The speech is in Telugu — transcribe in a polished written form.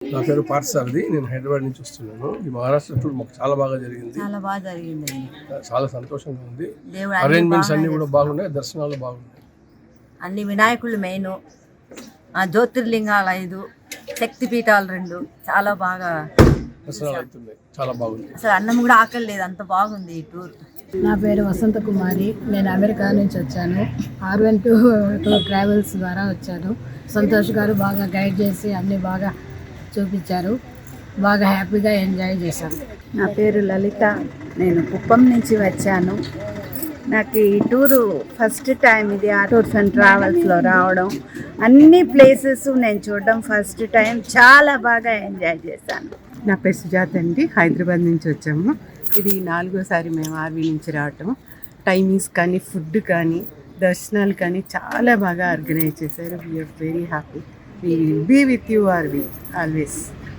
నా పేరు పార్థసారథి. నేను హైదరాబాద్ నుంచి వస్తున్నాను. ఈ మహారాష్ట్ర టూర్ మాకు చాలా బాగా జరిగింది. చాలా సంతోషంగా ఉంది. అరేంజ్మెంట్స్ అన్ని కూడా బాగున్నాయి. దర్శనాలు బాగున్నాయి. అన్ని వినాయకులు మెయిన్, జ్యోతిర్లింగాలు 5, శక్తిపీఠాలు 2 చాలా బాగా దర్శనాలు అవుతున్నాయి. చాలా బాగుంది. అసలు అన్నం కూడా ఆకలి లేదు, అంత బాగుంది ఈ టూర్. నా పేరు వసంత కుమారి. నేను అమెరికా నుంచి వచ్చాను. R12 ట్రావెల్స్ ద్వారా వచ్చాను. సంతోష్ గారు బాగా గైడ్ చేసి అన్నీ బాగా చూపించారు. బాగా హ్యాపీగా ఎంజాయ్ చేశాను. నా పేరు లలిత. నేను కుప్పం నుంచి వచ్చాను. నాకు ఈ టూరు ఫస్ట్ టైం. ఇది టూర్స్ అండ్ ట్రావెల్స్లో రావడం, అన్ని ప్లేసెస్ నేను చూడడం ఫస్ట్ టైం. చాలా బాగా ఎంజాయ్ చేశాను. నా పేరు సుజాత అండి. హైదరాబాద్ నుంచి వచ్చాము. ఇది 4వసారి మేము ఆర్వీ నుంచి రావటం. టైమింగ్స్ కానీ, ఫుడ్ కానీ, దర్శనాలు కానీ చాలా బాగా ఆర్గనైజ్ చేశారు. We are very happy. We will be with you are we always.